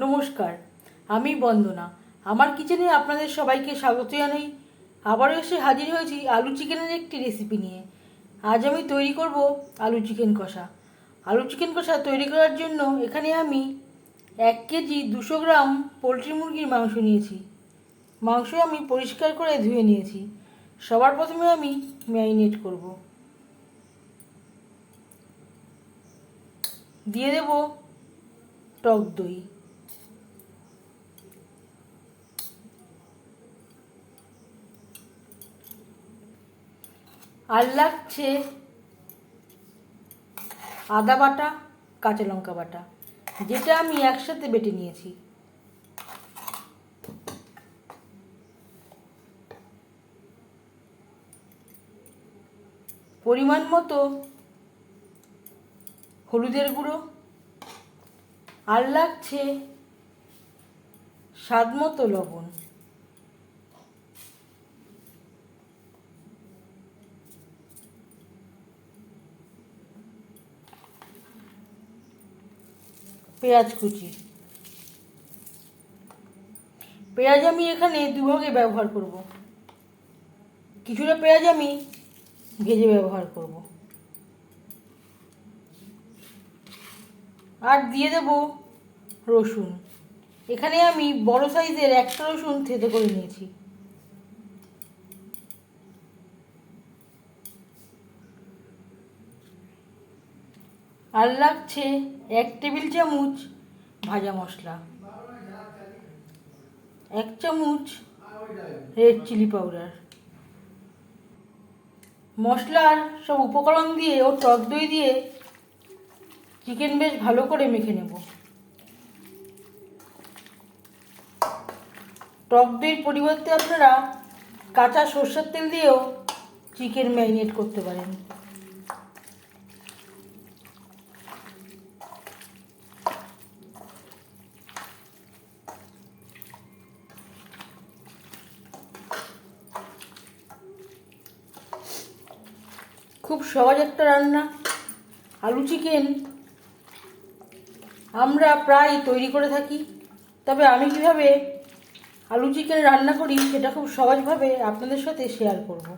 নমস্কার, আমি বন্দনা। আমার কিচেনে আপনাদের সবাইকে স্বাগত জানাই। আবারও এসে হাজির হয়েছি আলু চিকেনের একটি রেসিপি নিয়ে। আজ আমি তৈরি করব আলু চিকেন কষা। আলু চিকেন কষা তৈরি করার জন্য এখানে আমি 1 কেজি 200 গ্রাম পোলট্রি মুরগির মাংস নিয়েছি। মাংস আমি পরিষ্কার করে ধুয়ে নিয়েছি। সবার প্রথমে আমি ম্যারিনেট করব। দিয়ে দেব টক দই, আর লাগছে আদা বাটা, কাঁচা লঙ্কা বাটা, যেটা আমি একসাথে বেটে নিয়েছি। পরিমাণ মতো হলুদের গুঁড়ো, আর লাগছে স্বাদ মতো লবণ। পেঁয়াজ কুচি, পেঁয়াজ আমি এখানে দুভাগে ব্যবহার করব। কিছুটা পেঁয়াজ আমি ভেজে ব্যবহার করব, আর দিয়ে দেব রসুন। এখানে আমি বড় সাইজের একটা রসুন থেঁতো করে নিয়েছি। আর লাগছে 1 টেবিল চামচ ভাজা মশলা, 1 চামচ রেড চিলি পাউডার। মশলার সব উপকরণ দিয়ে ও টক দই দিয়ে চিকেন বেশ ভালো করে মেখে নেব। টক দইয়ের পরিবর্তে আপনারা কাঁচা সরষের তেল দিয়েও চিকেন ম্যারিনেট করতে পারেন। খুব সহজ একটা রান্না আলু চিকেন, আমরা প্রায় তৈরি করে থাকি। তবে আমি কীভাবে আলু চিকেন রান্না করি সেটা খুব সহজভাবে আপনাদের সাথে শেয়ার করব।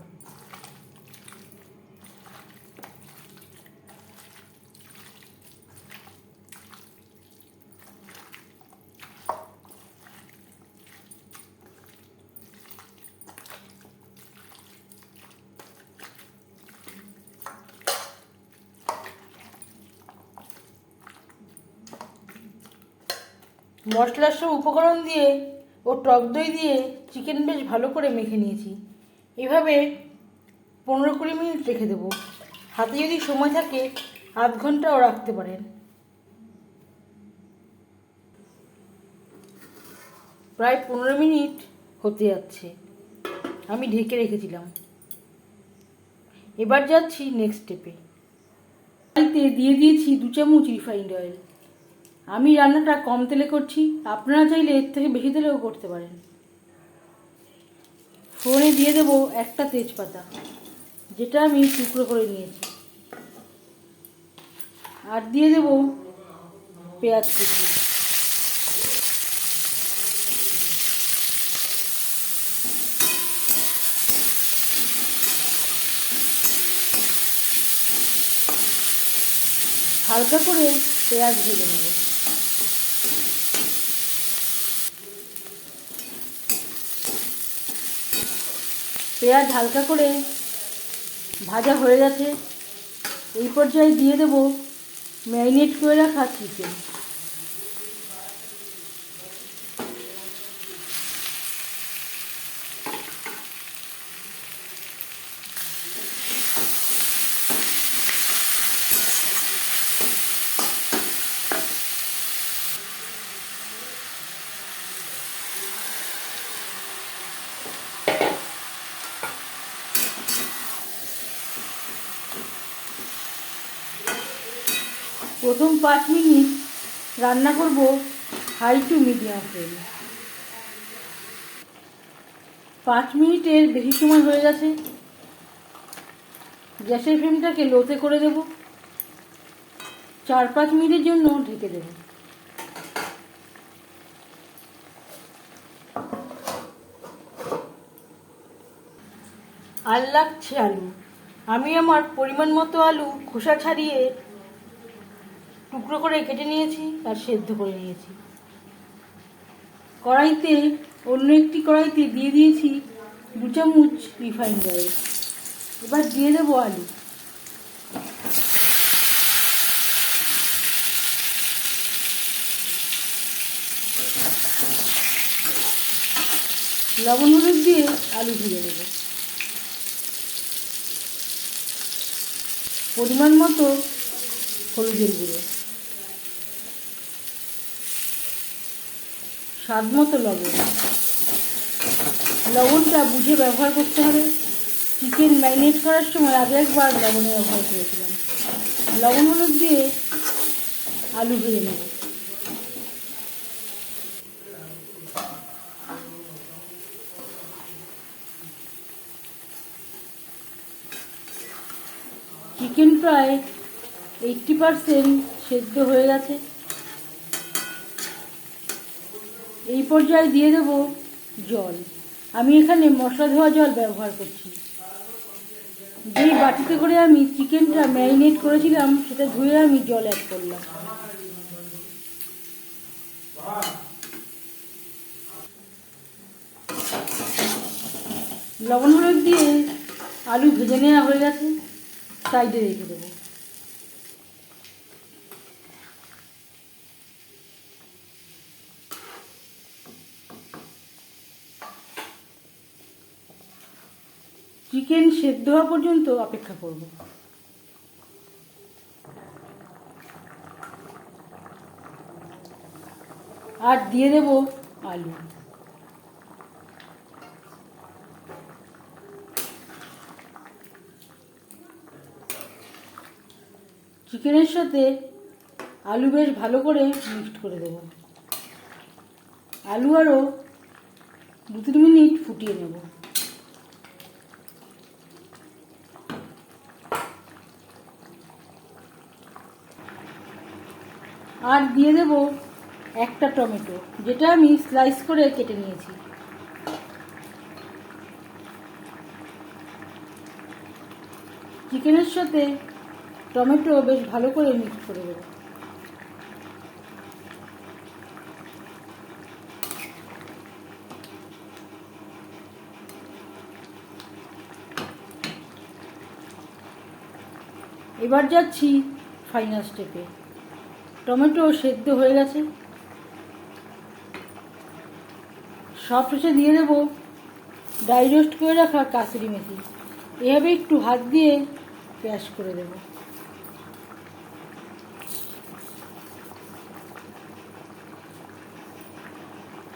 মশলার সব উপকরণ দিয়ে ও টক দই দিয়ে চিকেন বেশ ভালো করে মেখে নিয়েছি। এভাবে 15-20 মিনিট রেখে দেবো। হাতে যদি সময় থাকে আধ ঘন্টাও রাখতে পারেন। প্রায় 15 মিনিট হতে যাচ্ছে, আমি ঢেকে রেখেছিলাম। এবার যাচ্ছি নেক্সট স্টেপে। কড়াইতে দিয়ে দিয়েছি 2 চামচ রিফাইন্ড অয়েল। আমি রান্নাটা কম তেলে করছি, আপনারা চাইলে এর থেকে বেশি তেলেও করতে পারেন। ফোড়নে দিয়ে দেবো একটা তেজপাতা, যেটা আমি টুকরো করে নিয়েছি, আর দিয়ে দেবো পেঁয়াজ কুচি। হালকা করে পেঁয়াজ ভেজে নেব। পেঁয়াজ হালকা করে ভাজা হয়ে গেছে। এই পর্যায়ে দিয়ে দেব ম্যারিনেট করে রাখা চিকেন। প্রথম 5 মিনিট রান্না করব হাই টু মিডিয়াম ফ্লেমে। 5 মিনিটের বেশি সময় হয়ে গেছে। গ্যাসের ফ্লেমটাকে লোতে করে দেব। 4-5 মিনিটের জন্য ঢেকে দেব। আর লাগছে আলু। আমি আমার পরিমাণ মতো আলু খোসা ছাড়িয়ে টুকরো করে কেটে নিয়েছি আর সেদ্ধ করে নিয়েছি। কড়াইতে অন্য একটি কড়াইতে দিয়ে দিয়েছি 2 চামচ রিফাইন্ড অয়েল। এবার দিয়ে দেবো আলু। লবণ হলুদ দিয়ে আলু ভেজে নেব। পরিমাণ মতো হলুদের গুঁড়ো, স্বাদ মতো লবণ। লবণটা বুঝে ব্যবহার করতে হবে। চিকেন ম্যারিনেট করার সময় আগে একবার লবণে ব্যবহার করেছিলাম। লবণ হলুদ দিয়ে আলু ভেজে নেব। চিকেন প্রায় 80% সেদ্ধ হয়ে গেছে। এই পর্যায়ে দিয়ে দেব জল। আমি এখানে মশলা ধোয়া জল ব্যবহার করছি। যেই বাটিতে করে আমি চিকেনটা ম্যারিনেট করেছিলাম সেটা ধুয়ে আমি জল অ্যাড করলাম। লবণ হলুদ দিয়ে আলু ভেজে নেওয়া হয়ে গেছে, সাইডে রেখে দেবো। চিকেন সেদ্ধ হওয়া পর্যন্ত অপেক্ষা করব। আর দিয়ে দেব আলু। চিকেনের সাথে আলু বেশ ভালো করে মিক্সড করে দেব। আলু আরও 2-3 মিনিট ফুটিয়ে নেব। আর দিয়ে দেব একটা টমেটো, যেটা আমি স্লাইস করে কেটে নিয়েছি। চিকেনের সাথে টমেটো বেশ ভালো করে মিক্স করে দেব। এবার যাচ্ছি ফাইনাল স্টেপে। টমেটো সেদ্ধ হয়ে গেছে। সব শেষে দিয়ে দেব ড্রাই রোস্ট করে রাখা কাসুরি মেথি। এভাবে একটু হাত দিয়ে ক্র্যাশ করে দেব।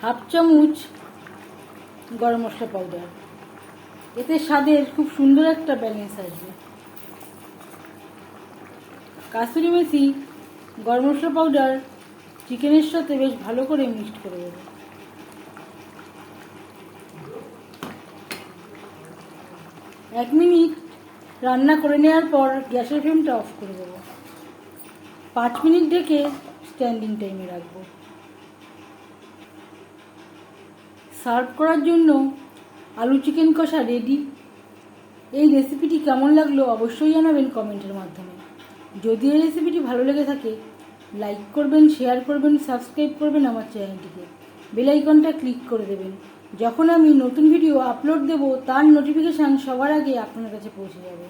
হাফ চামচ গরম মশলা পাউডার। এতে স্বাদের খুব সুন্দর একটা ব্যালেন্স আসবে। কাসুরি মেথি, গরম মশলা পাউডার চিকেনের সাথে বেশ ভালো করে মিক্সড করে দেব। এক মিনিট রান্না করে নেওয়ার পর গ্যাসের ফ্লেমটা অফ করে দেব। 5 মিনিট ঢেকে স্ট্যান্ডিং টাইমে রাখবো। সার্ভ করার জন্য আলু চিকেন কষা রেডি। এই রেসিপিটি কেমন লাগলো অবশ্যই জানাবেন কমেন্টের মাধ্যমে। যদি এই রেসিপিটি ভালো লেগে থাকে লাইক করবেন, শেয়ার করবেন, সাবস্ক্রাইব করবেন আমার চ্যানেলটিকে। বেল আইকনটা ক্লিক করে দেবেন। যখন আমি নতুন ভিডিও আপলোড দেব তার নোটিফিকেশান সবার আগে আপনার কাছে পৌঁছে যাবে।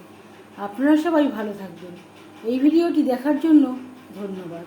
আপনারা সবাই ভালো থাকবেন। এই ভিডিওটি দেখার জন্য ধন্যবাদ।